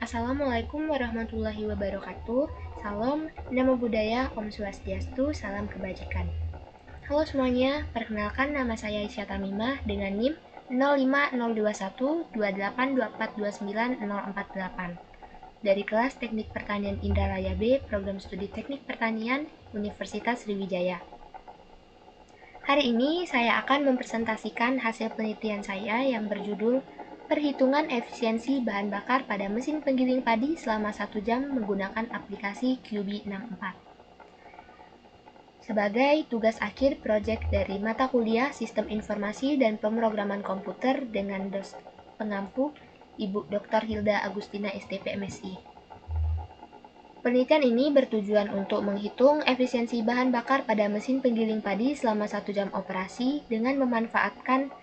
Assalamualaikum warahmatullahi wabarakatuh. Salam, namo buddhaya, Om Swastiastu, salam kebajikan. Halo semuanya, perkenalkan nama saya Isya Tamimah dengan NIM 050212824290048 dari kelas Teknik Pertanian Indralaya B, Program Studi Teknik Pertanian, Universitas Sriwijaya. Hari ini saya akan mempresentasikan hasil penelitian saya yang berjudul Perhitungan efisiensi bahan bakar pada mesin penggiling padi selama 1 jam menggunakan aplikasi QB64. Sebagai tugas akhir proyek dari mata kuliah Sistem Informasi dan Pemrograman Komputer dengan pengampu Ibu Dr. Hilda Agustina STP MSI. Penelitian ini bertujuan untuk menghitung efisiensi bahan bakar pada mesin penggiling padi selama 1 jam operasi dengan memanfaatkan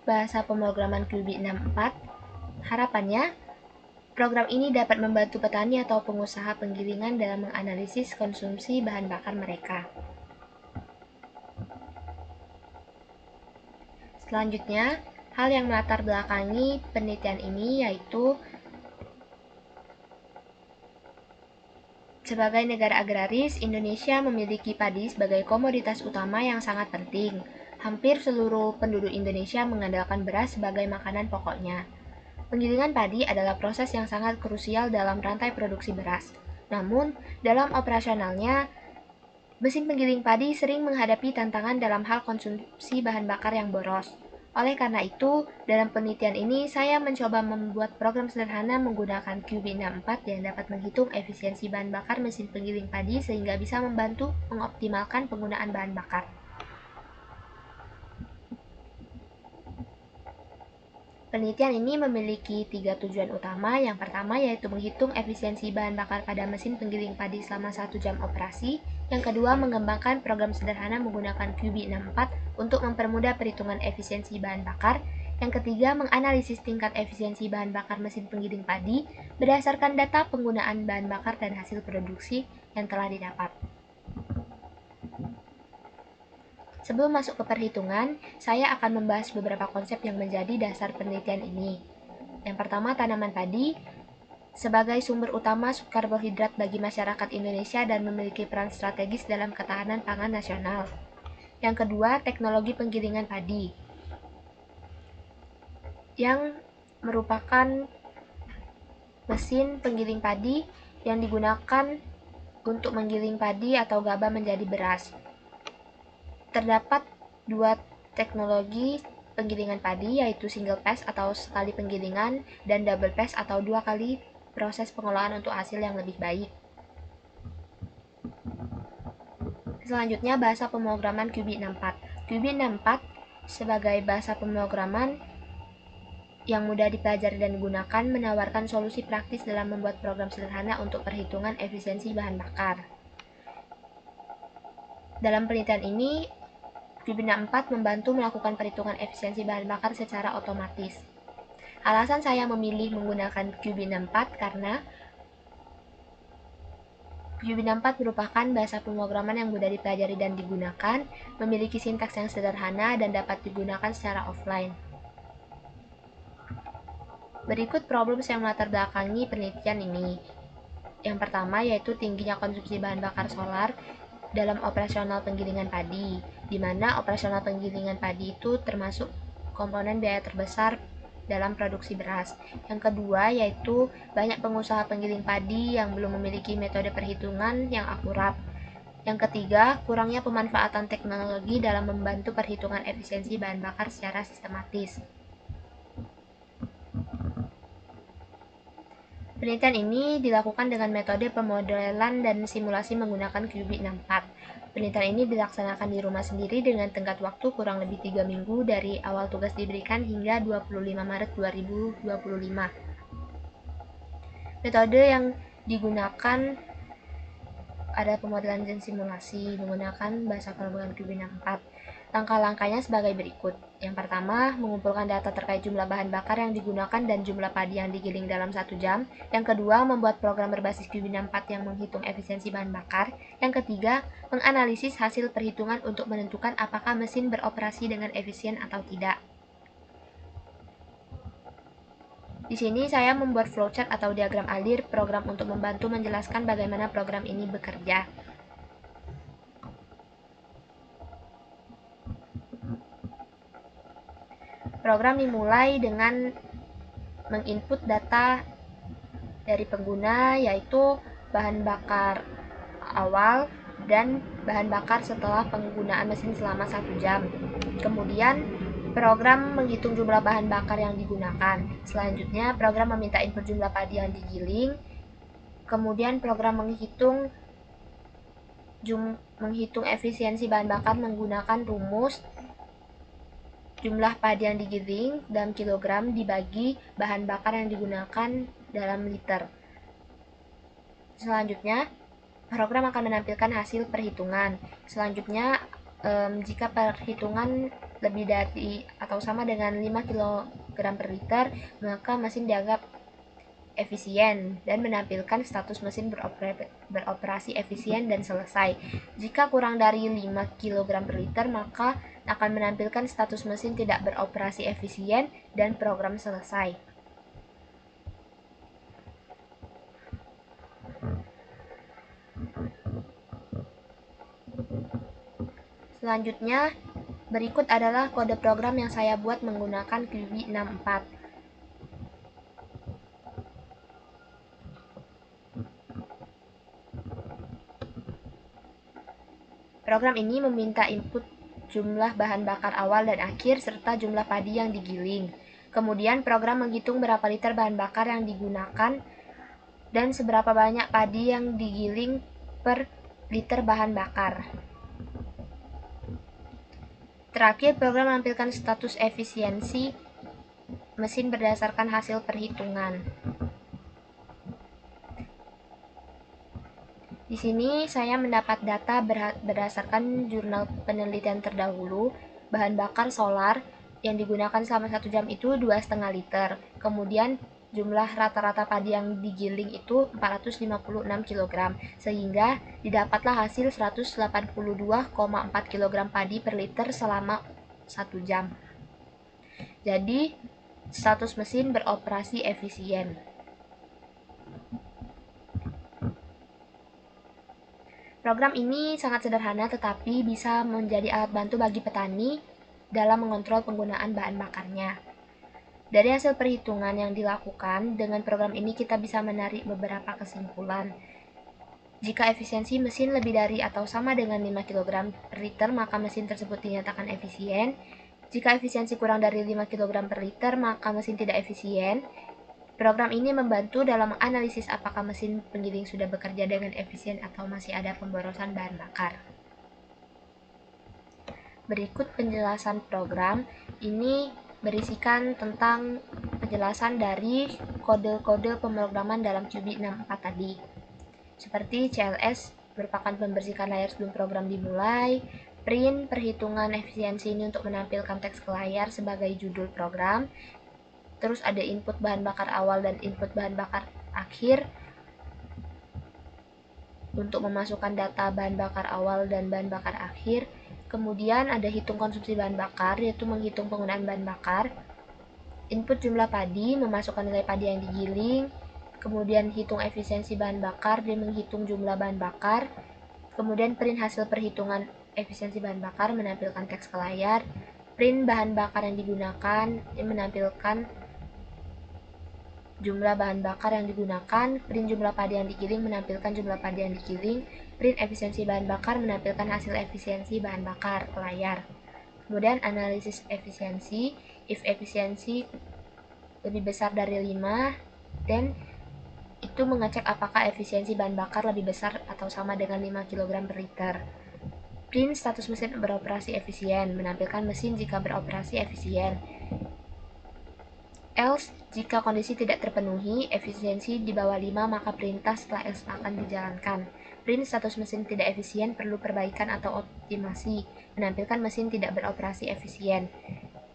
bahasa pemrograman QB64. Harapannya, program ini dapat membantu petani atau pengusaha penggilingan dalam menganalisis konsumsi bahan bakar mereka. Selanjutnya, hal yang melatar belakangi penelitian ini yaitu sebagai negara agraris, Indonesia memiliki padi sebagai komoditas utama yang sangat penting. Hampir seluruh penduduk Indonesia mengandalkan beras sebagai makanan pokoknya. Penggilingan padi adalah proses yang sangat krusial dalam rantai produksi beras. Namun, dalam operasionalnya, mesin penggiling padi sering menghadapi tantangan dalam hal konsumsi bahan bakar yang boros. Oleh karena itu, dalam penelitian ini saya mencoba membuat program sederhana menggunakan QB64 yang dapat menghitung efisiensi bahan bakar mesin penggiling padi sehingga bisa membantu mengoptimalkan penggunaan bahan bakar. Penelitian ini memiliki 3 tujuan utama. Yang pertama yaitu menghitung efisiensi bahan bakar pada mesin penggiling padi selama 1 jam operasi. Yang kedua, mengembangkan program sederhana menggunakan QB64 untuk mempermudah perhitungan efisiensi bahan bakar. Yang ketiga, menganalisis tingkat efisiensi bahan bakar mesin penggiling padi berdasarkan data penggunaan bahan bakar dan hasil produksi yang telah didapat. Sebelum masuk ke perhitungan, saya akan membahas beberapa konsep yang menjadi dasar penelitian ini. Yang pertama, tanaman padi sebagai sumber utama karbohidrat bagi masyarakat Indonesia dan memiliki peran strategis dalam ketahanan pangan nasional. Yang kedua, teknologi penggilingan padi yang merupakan mesin penggiling padi yang digunakan untuk menggiling padi atau gabah menjadi beras. Terdapat 2 teknologi penggilingan padi yaitu single pass atau sekali penggilingan dan double pass atau 2 kali proses pengolahan untuk hasil yang lebih baik. Selanjutnya, bahasa pemrograman QB64. QB64 sebagai bahasa pemrograman yang mudah dipelajari dan digunakan menawarkan solusi praktis dalam membuat program sederhana untuk perhitungan efisiensi bahan bakar. Dalam penelitian ini, QB64 membantu melakukan perhitungan efisiensi bahan bakar secara otomatis. Alasan saya memilih menggunakan QB64 karena QB64 merupakan bahasa pemrograman yang mudah dipelajari dan digunakan, memiliki sintaks yang sederhana, dan dapat digunakan secara offline. Berikut problem yang melatar belakangi penelitian ini. Yang pertama yaitu tingginya konsumsi bahan bakar solar dalam operasional penggilingan padi, di mana operasional penggilingan padi itu termasuk komponen biaya terbesar dalam produksi beras. Yang kedua yaitu banyak pengusaha penggiling padi yang belum memiliki metode perhitungan yang akurat. Yang ketiga, kurangnya pemanfaatan teknologi dalam membantu perhitungan efisiensi bahan bakar secara sistematis. Penelitian ini dilakukan dengan metode pemodelan dan simulasi menggunakan QB64. Penelitian ini dilaksanakan di rumah sendiri dengan tenggat waktu kurang lebih 3 minggu dari awal tugas diberikan hingga 25 Maret 2025. Metode yang digunakan ada pemodelan dan simulasi menggunakan bahasa pemrograman QB64. Langkah-langkahnya sebagai berikut. Yang pertama, mengumpulkan data terkait jumlah bahan bakar yang digunakan dan jumlah padi yang digiling dalam 1 jam. Yang kedua, membuat program berbasis QB64 yang menghitung efisiensi bahan bakar. Yang ketiga, menganalisis hasil perhitungan untuk menentukan apakah mesin beroperasi dengan efisien atau tidak. Di sini saya membuat flowchart atau diagram alir program untuk membantu menjelaskan bagaimana program ini bekerja. Program dimulai dengan menginput data dari pengguna, yaitu bahan bakar awal dan bahan bakar setelah penggunaan mesin selama 1 jam. Kemudian program menghitung jumlah bahan bakar yang digunakan. Selanjutnya program meminta input jumlah padi yang digiling. Kemudian program menghitung efisiensi bahan bakar menggunakan rumus jumlah padi yang digiling dalam kilogram dibagi bahan bakar yang digunakan dalam liter. Selanjutnya, program akan menampilkan hasil perhitungan. Selanjutnya, jika perhitungan lebih dari atau sama dengan 5 kg per liter, maka mesin dianggap efisien dan menampilkan status mesin beroperasi efisien dan selesai. Jika kurang dari 5 kg per liter, maka akan menampilkan status mesin tidak beroperasi efisien dan program selesai. Selanjutnya, berikut adalah kode program yang saya buat menggunakan QB64. Program ini meminta input jumlah bahan bakar awal dan akhir serta jumlah padi yang digiling. Kemudian program menghitung berapa liter bahan bakar yang digunakan dan seberapa banyak padi yang digiling per liter bahan bakar. Terakhir, program menampilkan status efisiensi mesin berdasarkan hasil perhitungan. Di sini saya mendapat data berdasarkan jurnal penelitian terdahulu. Bahan bakar solar yang digunakan selama 1 jam itu 2,5 liter. Kemudian jumlah rata-rata padi yang digiling itu 456 kg, sehingga didapatlah hasil 182,4 kg padi per liter selama 1 jam. Jadi, status mesin beroperasi efisien. Program ini sangat sederhana tetapi bisa menjadi alat bantu bagi petani dalam mengontrol penggunaan bahan bakarnya. Dari hasil perhitungan yang dilakukan, dengan program ini kita bisa menarik beberapa kesimpulan. Jika efisiensi mesin lebih dari atau sama dengan 5 kg per liter, maka mesin tersebut dinyatakan efisien. Jika efisiensi kurang dari 5 kg per liter, maka mesin tidak efisien. Program ini membantu dalam menganalisis apakah mesin penggiling sudah bekerja dengan efisien atau masih ada pemborosan bahan bakar. Berikut penjelasan program. Ini berisikan tentang penjelasan dari kode-kode pemrograman dalam QB64 tadi. Seperti CLS merupakan pembersihan layar sebelum program dimulai, print perhitungan efisiensi ini untuk menampilkan teks ke layar sebagai judul program. Terus ada input bahan bakar awal dan input bahan bakar akhir untuk memasukkan data bahan bakar awal dan bahan bakar akhir. Kemudian ada hitung konsumsi bahan bakar, yaitu menghitung penggunaan bahan bakar. Input jumlah padi, memasukkan nilai padi yang digiling. Kemudian hitung efisiensi bahan bakar dan menghitung jumlah bahan bakar. Kemudian print hasil perhitungan efisiensi bahan bakar, menampilkan teks ke layar. Print bahan bakar yang digunakan, menampilkan jumlah bahan bakar yang digunakan. Print jumlah padi yang digiling, menampilkan jumlah padi yang digiling. Print efisiensi bahan bakar, menampilkan hasil efisiensi bahan bakar ke layar. Kemudian analisis efisiensi, if efisiensi lebih besar dari 5, dan itu mengecek apakah efisiensi bahan bakar lebih besar atau sama dengan 5 kg per liter. Print status mesin beroperasi efisien, menampilkan mesin jika beroperasi efisien. Else, jika kondisi tidak terpenuhi, efisiensi di bawah 5, maka perintah setelah else akan dijalankan. Print status mesin tidak efisien perlu perbaikan atau optimasi, menampilkan mesin tidak beroperasi efisien.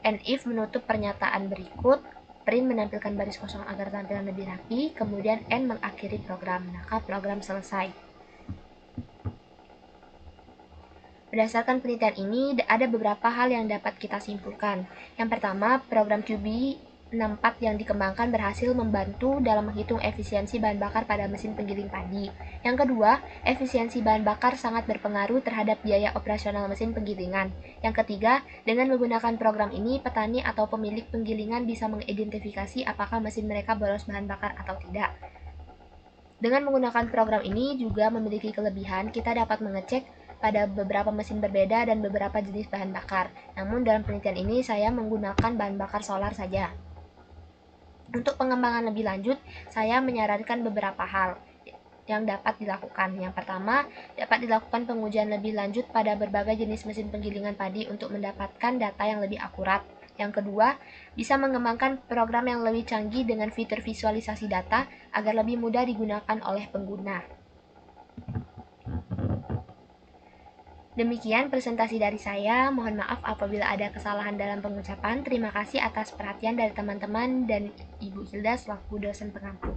And if menutup pernyataan berikut, print menampilkan baris kosong agar tampilan lebih rapi, kemudian end mengakhiri program, maka program selesai. Berdasarkan penelitian ini, ada beberapa hal yang dapat kita simpulkan. Yang pertama, program QB 64 yang dikembangkan berhasil membantu dalam menghitung efisiensi bahan bakar pada mesin penggiling padi. Yang kedua, efisiensi bahan bakar sangat berpengaruh terhadap biaya operasional mesin penggilingan. Yang ketiga, dengan menggunakan program ini, petani atau pemilik penggilingan bisa mengidentifikasi apakah mesin mereka boros bahan bakar atau tidak. Dengan menggunakan program ini juga memiliki kelebihan, kita dapat mengecek pada beberapa mesin berbeda dan beberapa jenis bahan bakar. Namun dalam penelitian ini saya menggunakan bahan bakar solar saja. Untuk pengembangan lebih lanjut, saya menyarankan beberapa hal yang dapat dilakukan. Yang pertama, dapat dilakukan pengujian lebih lanjut pada berbagai jenis mesin penggilingan padi untuk mendapatkan data yang lebih akurat. Yang kedua, bisa mengembangkan program yang lebih canggih dengan fitur visualisasi data agar lebih mudah digunakan oleh pengguna. Demikian presentasi dari saya. Mohon maaf apabila ada kesalahan dalam pengucapan. Terima kasih atas perhatian dari teman-teman dan Ibu Hilda selaku dosen pengampu.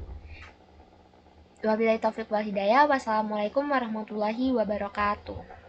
Wabillahi taufiq wal hidayah. Wassalamualaikum warahmatullahi wabarakatuh.